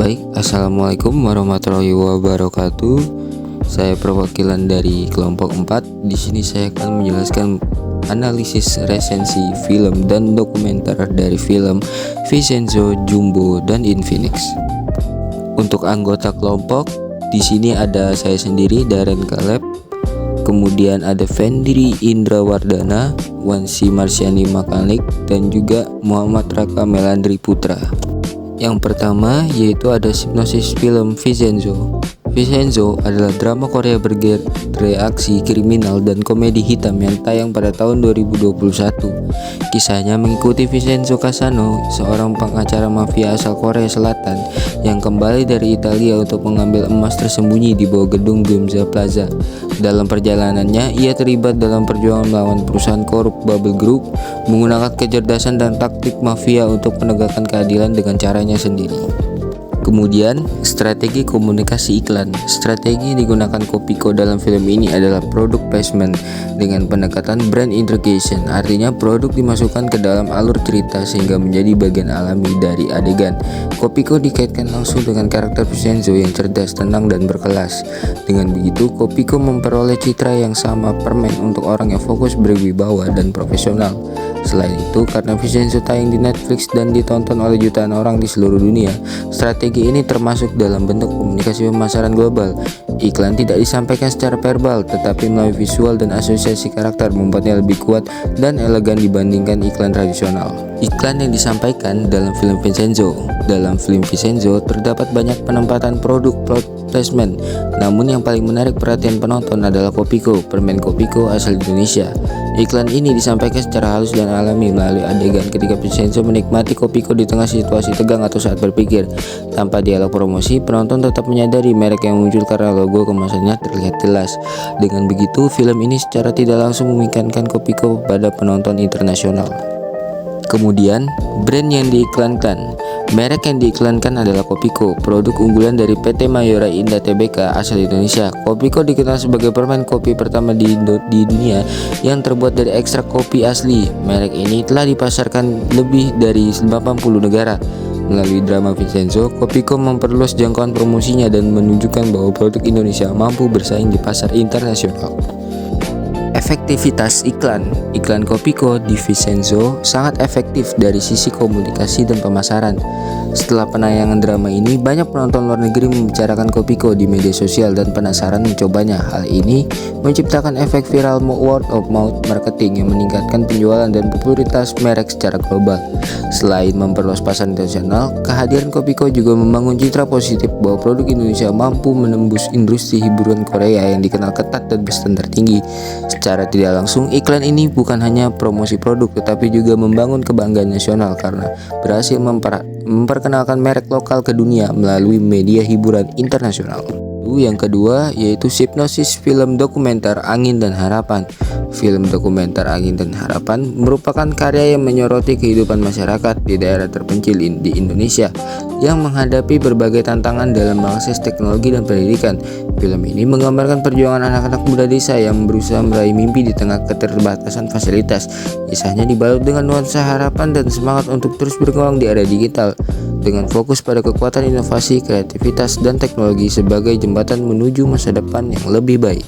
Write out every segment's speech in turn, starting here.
Baik, Assalamualaikum warahmatullahi wabarakatuh. Saya perwakilan dari kelompok 4. Di sini saya akan menjelaskan analisis resensi film dan dokumenter dari film Vincenzo, Jumbo, dan Infinix. Untuk anggota kelompok, di sini ada saya sendiri, Darren Caleb. Kemudian ada Vendri Indrawardana, Wansi Marsyani Makanik, dan juga Muhammad Raka Melandri Putra. Yang pertama yaitu ada sinopsis film Vincenzo. Vincenzo adalah drama Korea bergenre aksi, kriminal, dan komedi hitam yang tayang pada tahun 2021. Kisahnya mengikuti Vincenzo Casano, seorang pengacara mafia asal Korea Selatan yang kembali dari Italia untuk mengambil emas tersembunyi di bawah gedung Ginza Plaza. Dalam perjalanannya, ia terlibat dalam perjuangan melawan perusahaan korup Bubble Group, menggunakan kecerdasan dan taktik mafia untuk menegakkan keadilan dengan caranya sendiri. Kemudian, strategi komunikasi iklan. Strategi yang digunakan Kopiko dalam film ini adalah product placement dengan pendekatan brand integration. Artinya produk dimasukkan ke dalam alur cerita sehingga menjadi bagian alami dari adegan. Kopiko dikaitkan langsung dengan karakter Vincenzo yang cerdas, tenang, dan berkelas. Dengan begitu, Kopiko memperoleh citra yang sama permen untuk orang yang fokus, berwibawa, dan profesional. Selain itu, karena Vincenzo tayang di Netflix dan ditonton oleh jutaan orang di seluruh dunia, strategi ini termasuk dalam bentuk komunikasi pemasaran global. Iklan tidak disampaikan secara verbal, tetapi melalui visual dan asosiasi karakter, membuatnya lebih kuat dan elegan dibandingkan iklan tradisional. Iklan yang disampaikan dalam film Vincenzo. Dalam film Vincenzo terdapat banyak penempatan produk placement, namun yang paling menarik perhatian penonton adalah Kopiko, permen Kopiko asal Indonesia. Iklan ini disampaikan secara halus dan alami melalui adegan ketika Vincenzo menikmati Kopiko di tengah situasi tegang atau saat berpikir. Tanpa dialog promosi, penonton tetap menyadari merek yang muncul karena logo kemasannya terlihat jelas. Dengan begitu, film ini secara tidak langsung memikirkan Kopiko pada penonton internasional. Kemudian, brand yang diiklankan. Merek yang diiklankan adalah Kopiko, produk unggulan dari PT Mayora Indah Tbk asal Indonesia. Kopiko dikenal sebagai permen kopi pertama di dunia yang terbuat dari ekstrak kopi asli. Merek ini telah dipasarkan lebih dari 80 negara. Melalui drama Vincenzo, Kopiko memperluas jangkauan promosinya dan menunjukkan bahwa produk Indonesia mampu bersaing di pasar internasional. Efektivitas iklan. Iklan Kopiko di Vincenzo sangat efektif dari sisi komunikasi dan pemasaran. Setelah penayangan drama ini, banyak penonton luar negeri membicarakan Kopiko di media sosial dan penasaran mencobanya. Hal ini menciptakan efek viral word of mouth marketing yang meningkatkan penjualan dan popularitas merek secara global. Selain memperluas pasar internasional, kehadiran Kopiko juga membangun citra positif bahwa produk Indonesia mampu menembus industri hiburan Korea yang dikenal ketat dan berstandar tinggi. Secara tidak langsung, iklan ini bukan hanya promosi produk, tetapi juga membangun kebanggaan nasional karena berhasil memperkenalkan merek lokal ke dunia melalui media hiburan internasional. Yang kedua yaitu sinopsis film dokumenter Angin dan Harapan. Film dokumenter Angin dan Harapan merupakan karya yang menyoroti kehidupan masyarakat di daerah terpencil di Indonesia yang menghadapi berbagai tantangan dalam mengakses teknologi dan pendidikan. Film ini menggambarkan perjuangan anak-anak muda desa yang berusaha meraih mimpi di tengah keterbatasan fasilitas. Kisahnya dibalut dengan nuansa harapan dan semangat untuk terus berkembang di era digital, dengan fokus pada kekuatan inovasi, kreativitas, dan teknologi sebagai jembatan menuju masa depan yang lebih baik.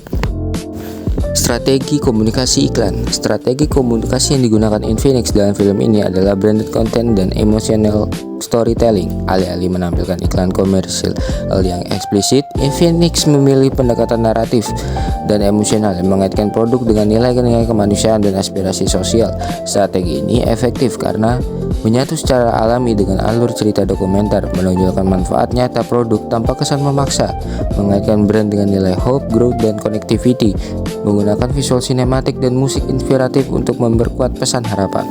Strategi komunikasi iklan. Strategi komunikasi yang digunakan Infinix dalam film ini adalah branded content dan emotional storytelling. Alih-alih menampilkan iklan komersial yang eksplisit, Infinix memilih pendekatan naratif dan emosional yang mengaitkan produk dengan nilai-nilai kemanusiaan dan aspirasi sosial. Strategi ini efektif karena menyatu secara alami dengan alur cerita dokumenter, menonjolkan manfaat nyata produk tanpa kesan memaksa, mengaitkan brand dengan nilai hope, growth, dan connectivity, menggunakan visual sinematik dan musik inspiratif untuk memperkuat pesan harapan.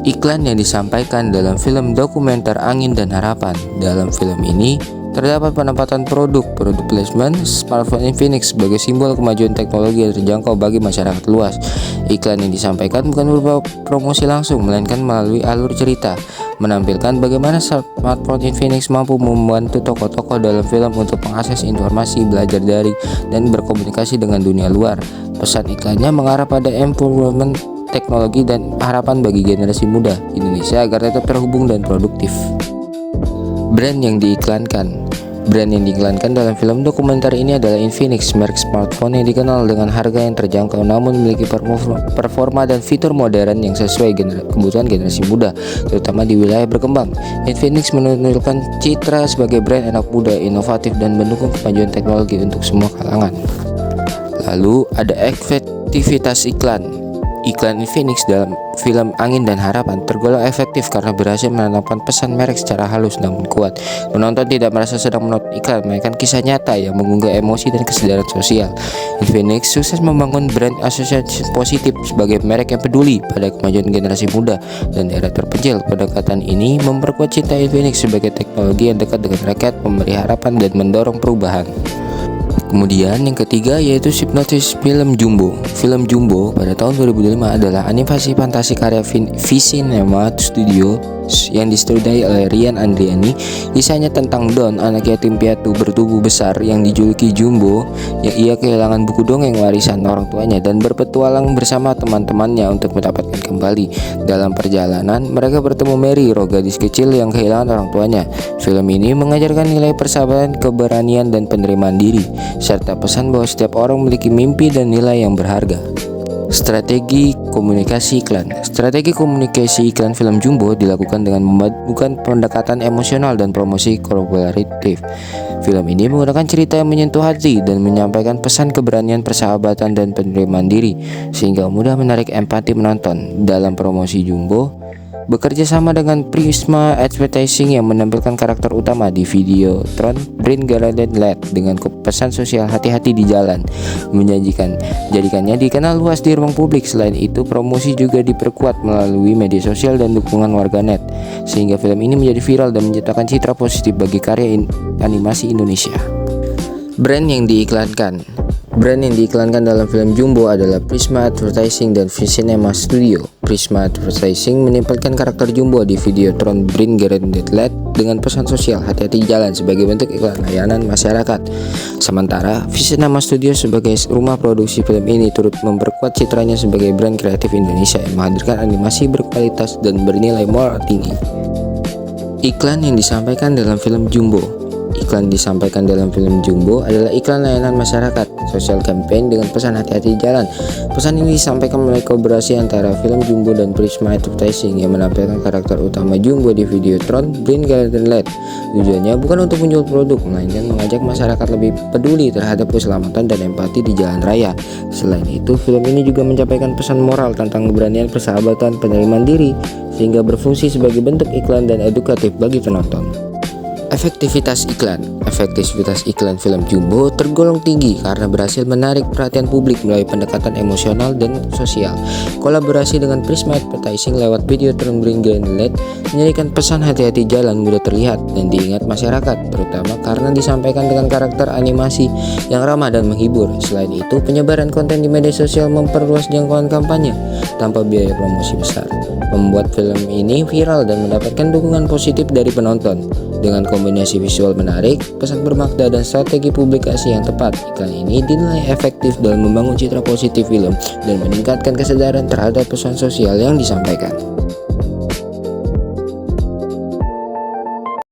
Iklan yang disampaikan dalam film dokumenter Angin dan Harapan. Dalam film ini terdapat penempatan produk placement smartphone Infinix sebagai simbol kemajuan teknologi yang terjangkau bagi masyarakat luas. Iklan yang disampaikan bukan berupa promosi langsung, melainkan melalui alur cerita, menampilkan bagaimana smartphone Infinix mampu membantu tokoh-tokoh dalam film untuk mengakses informasi, belajar daring, dan berkomunikasi dengan dunia luar. Pesan iklannya mengarah pada empowerment teknologi dan harapan bagi generasi muda Indonesia agar tetap terhubung dan produktif. Brand yang diiklankan. Brand yang diiklankan dalam film dokumenter ini adalah Infinix, merek smartphone yang dikenal dengan harga yang terjangkau namun memiliki performa dan fitur modern yang sesuai kebutuhan generasi muda, terutama di wilayah berkembang. Infinix menunjukkan citra sebagai brand anak muda, inovatif, dan mendukung kemajuan teknologi untuk semua kalangan. Lalu ada efektivitas iklan. Iklan Infinix dalam film Angin dan Harapan tergolong efektif karena berhasil menanamkan pesan merek secara halus namun kuat. Penonton tidak merasa sedang menonton iklan, melainkan kisah nyata yang menggugah emosi dan kesadaran sosial. Infinix sukses membangun brand asosiasi positif sebagai merek yang peduli pada kemajuan generasi muda dan daerah terpencil. Pendekatan ini memperkuat cinta Infinix sebagai teknologi yang dekat dengan rakyat, memberi harapan dan mendorong perubahan. Kemudian yang ketiga yaitu hipnotis film Jumbo. Film Jumbo pada tahun 2005 adalah animasi fantasi karya Visinema Studio yang disutradarai oleh Rian Andriani. Kisahnya tentang Don, anak yatim piatu bertubuh besar yang dijuluki Jumbo, yang ia kehilangan buku dongeng warisan orang tuanya dan berpetualang bersama teman-temannya untuk mendapatkan kembali. Dalam perjalanan, mereka bertemu Mary, gadis kecil yang kehilangan orang tuanya. Film ini mengajarkan nilai persahabatan, keberanian, dan penerimaan diri, serta pesan bahwa setiap orang memiliki mimpi dan nilai yang berharga. Strategi komunikasi iklan. Strategi komunikasi iklan film Jumbo dilakukan dengan memadukan pendekatan emosional dan promosi kolaboratif. Film ini menggunakan cerita yang menyentuh hati dan menyampaikan pesan keberanian, persahabatan, dan penerimaan diri sehingga mudah menarik empati penonton. Dalam promosi Jumbo bekerja sama dengan Prisma Advertising yang menampilkan karakter utama di Videotron Green Garden LED dengan pesan sosial hati-hati di jalan, jadikannya dikenal luas di ruang publik. Selain itu, promosi juga diperkuat melalui media sosial dan dukungan warganet, sehingga film ini menjadi viral dan menciptakan citra positif bagi karya animasi Indonesia. Brand yang diiklankan. Brand yang diiklankan dalam film Jumbo adalah Prisma Advertising dan Visinema Studio. Prisma Advertising menempelkan karakter Jumbo di Videotron Green Garden LED dengan pesan sosial hati-hati jalan sebagai bentuk iklan layanan masyarakat. Sementara Visinema Studio sebagai rumah produksi film ini turut memperkuat citranya sebagai brand kreatif Indonesia yang menghadirkan animasi berkualitas dan bernilai moral tinggi. Iklan yang disampaikan dalam film Jumbo. Iklan disampaikan dalam film Jumbo adalah iklan layanan masyarakat, social campaign dengan pesan hati-hati jalan. Pesan ini disampaikan melalui kolaborasi antara film Jumbo dan Prisma Advertising yang menampilkan karakter utama Jumbo di Videotron Green Garden LED. Tujuannya bukan untuk menjual produk, melainkan mengajak masyarakat lebih peduli terhadap keselamatan dan empati di jalan raya. Selain itu, film ini juga menyampaikan pesan moral tentang keberanian, persahabatan, penerimaan diri, sehingga berfungsi sebagai bentuk iklan dan edukatif bagi penonton. Efektivitas iklan. Efektivitas iklan film Jumbo tergolong tinggi karena berhasil menarik perhatian publik melalui pendekatan emosional dan sosial. Kolaborasi dengan Prisma Advertising lewat Videotron Green Garden LED menjadikan pesan hati-hati jalan mudah terlihat dan diingat masyarakat, terutama karena disampaikan dengan karakter animasi yang ramah dan menghibur. Selain itu, penyebaran konten di media sosial memperluas jangkauan kampanye tanpa biaya promosi besar, membuat film ini viral dan mendapatkan dukungan positif dari penonton. Dengan kombinasi visual menarik, pesan bermakna, dan strategi publikasi yang tepat, iklan ini dinilai efektif dalam membangun citra positif film dan meningkatkan kesadaran terhadap pesan sosial yang disampaikan.